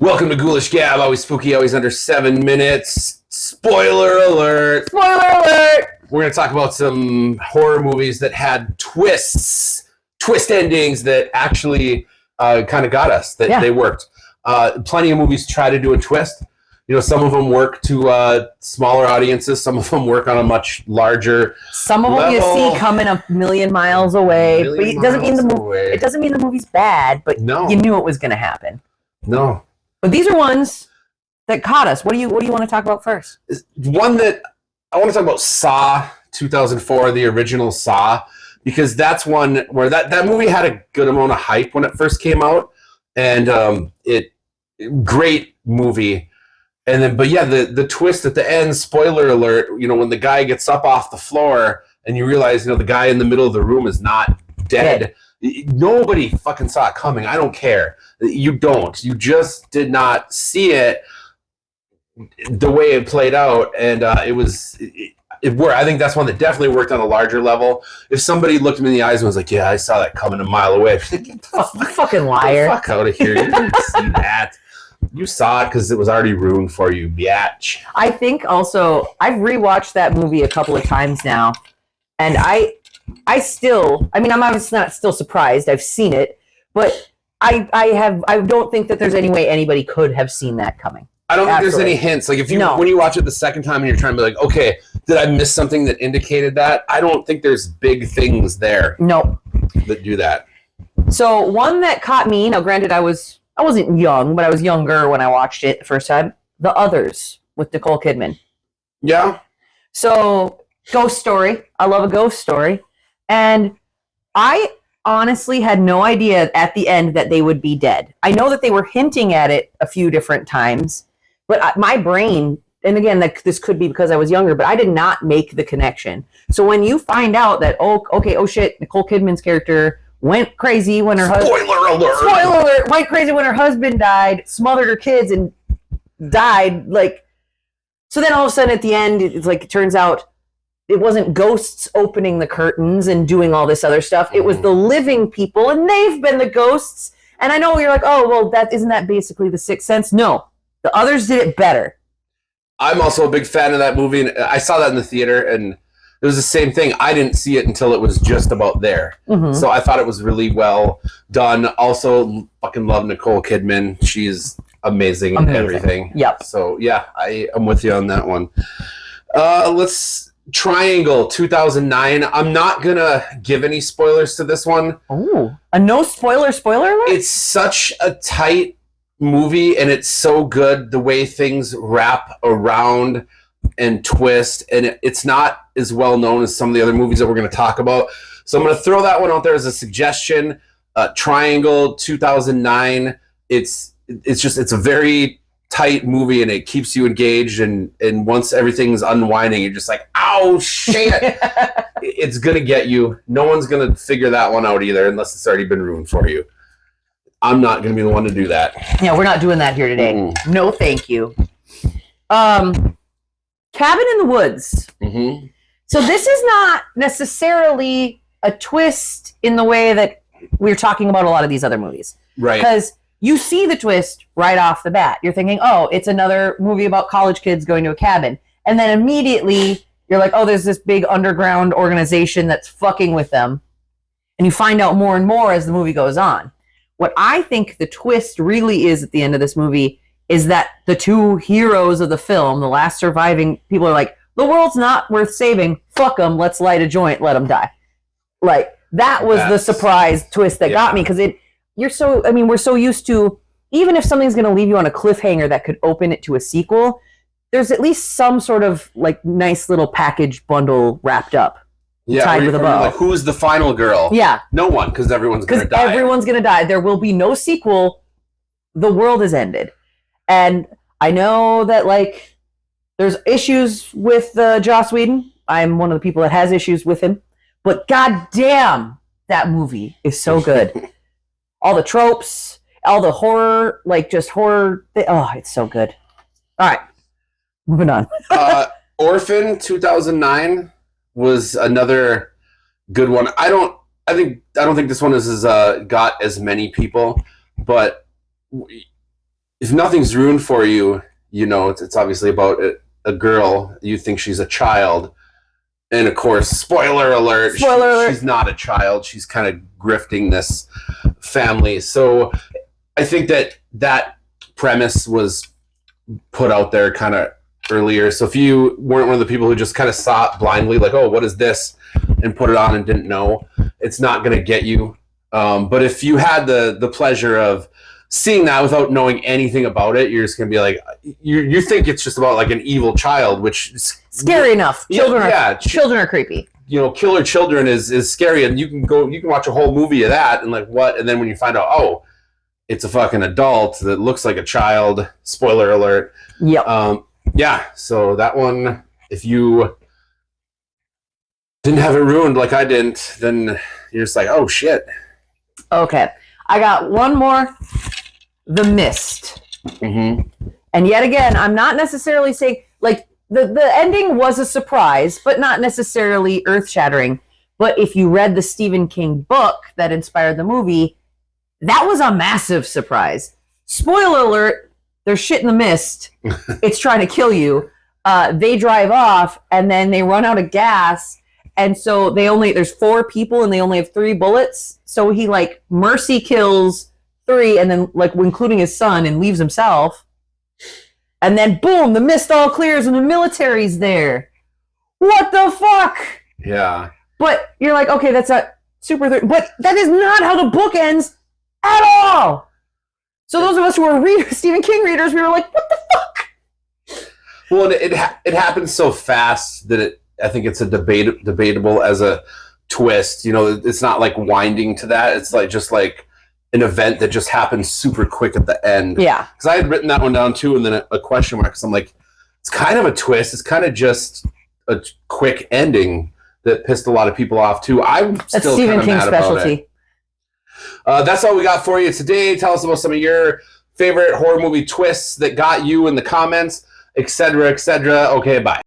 Welcome to Ghoulish Gab, always spooky, always under 7 minutes. Spoiler alert! Spoiler alert! We're going to talk about some horror movies that had twist endings that actually kind of got us, that they worked. Plenty of movies try to do a twist. You know, some of them work to smaller audiences. Some of them work on a much larger Some of them level. you see coming a million miles away. But it doesn't mean the movie's bad, but you knew it was going to happen. No. But these are ones that caught us. What do you want to talk about first? One that I want to talk about, Saw 2004, the original Saw, because that's one where that movie had a good amount of hype when it first came out, and great movie. And then, but yeah, the twist at the end, spoiler alert, you know, when the guy gets up off the floor and you realize, you know, the guy in the middle of the room is not dead. Nobody fucking saw it coming. I don't care. You don't. You just did not see it the way it played out, and it worked. I think that's one that definitely worked on a larger level. If somebody looked me in the eyes and was like, "Yeah, I saw that coming a mile away," I'd be like, you fucking liar! Get the fuck out of here! You didn't see that. You saw it because it was already ruined for you, biatch. I think also I've rewatched that movie a couple of times now, and I mean, I'm obviously not still surprised. I've seen it, but I don't think that there's any way anybody could have seen that coming. I don't think there's any hints. Like when you watch it the second time and you're trying to be like, okay, did I miss something that indicated that? I don't think there's big things there. Nope. That do that. So one that caught me, now granted I wasn't young, but I was younger when I watched it the first time. The Others with Nicole Kidman. Yeah. So ghost story. I love a ghost story. And I honestly had no idea at the end that they would be dead. I know that they were hinting at it a few different times, but my brain, and again, this could be because I was younger, but I did not make the connection. So when you find out that, oh shit, Nicole Kidman's character went crazy when her husband... Spoiler alert! Went crazy when her husband died, smothered her kids, and died. So then all of a sudden at the end, it's like, it turns out it wasn't ghosts opening the curtains and doing all this other stuff. It was the living people, and they've been the ghosts. And I know you're like, oh, well, isn't that basically The Sixth Sense? No. The Others did it better. I'm also a big fan of that movie, and I saw that in the theater, and it was the same thing. I didn't see it until it was just about there. Mm-hmm. So I thought it was really well done. Also, fucking love Nicole Kidman. She's amazing in everything. Yep. So, yeah, I'm with you on that one. Triangle 2009. I'm not gonna give any spoilers to this one. Oh, a no spoiler alert? It's such a tight movie, and it's so good the way things wrap around and twist, and it's not as well known as some of the other movies that we're going to talk about. So I'm going to throw that one out there as a suggestion. Triangle 2009. It's a very tight movie, and it keeps you engaged, and once everything's unwinding, you're just like, oh shit. It's gonna get you. No one's gonna figure that one out either unless it's already been ruined for you. I'm not gonna be the one to do that. Yeah, we're not doing that here today. No thank you. Cabin in the Woods. Mm-hmm. So this is not necessarily a twist in the way that we're talking about a lot of these other movies, right? Because you see the twist right off the bat. You're thinking, oh, it's another movie about college kids going to a cabin. And then immediately you're like, oh, there's this big underground organization that's fucking with them. And you find out more and more as the movie goes on. What I think the twist really is at the end of this movie is that the two heroes of the film, the last surviving people, are like, the world's not worth saving. Fuck them. Let's light a joint. Let them die. Like, that was the surprise twist that got me, because we're so used to, even if something's going to leave you on a cliffhanger that could open it to a sequel, there's at least some sort of like nice little package bundle wrapped up, tied with a bow. Like, who's the final girl? Yeah. No one, because everyone's going to die. Everyone's going to die. There will be no sequel. The world has ended. And I know that, like, there's issues with Joss Whedon. I'm one of the people that has issues with him. But goddamn, that movie is so good. All the tropes, all the horror, it's so good. All right, moving on. Orphan 2009 was another good one. I don't think this one is got as many people, but if nothing's ruined for you, you know, it's obviously about a girl. You think she's a child. And of course, spoiler alert, she's not a child. She's kind of grifting this family. So I think that premise was put out there kind of earlier. So if you weren't one of the people who just kind of saw it blindly, like, oh, what is this? And put it on and didn't know, it's not going to get you. But if you had the pleasure of seeing that without knowing anything about it, you're just going to be like, you think it's just about like an evil child, which is scary enough. Children are creepy. You know, killer children is scary, and you can watch a whole movie of that and like what, and then when you find out, oh, it's a fucking adult that looks like a child. Spoiler alert. Yep. Yeah. So that one, if you didn't have it ruined like I didn't, then you're just like, oh shit. Okay. I got one more. The Mist. Mm-hmm. And yet again, I'm not necessarily saying, like, the ending was a surprise, but not necessarily earth-shattering. But if you read the Stephen King book that inspired the movie, that was a massive surprise. Spoiler alert, there's shit in the mist. It's trying to kill you. They drive off, and then they run out of gas. And so there's 4 people, and they only have 3 bullets. So he, like, mercy kills 3, and then, like, including his son, and leaves himself. And then, boom, the mist all clears, and the military's there. What the fuck? Yeah. But you're like, okay, that's a super... But that is not how the book ends at all! So those of us who are Stephen King readers, we were like, what the fuck? Well, it happens so fast that I think it's debatable as a twist. You know, it's not like winding to that. It's like just like an event that just happens super quick at the end. Yeah. Because I had written that one down too, and then a question mark. So I'm like, it's kind of a twist. It's kind of just a quick ending that pissed a lot of people off too. That's Stephen King's specialty. That's all we got for you today. Tell us about some of your favorite horror movie twists that got you in the comments, etc., etc. Okay, bye.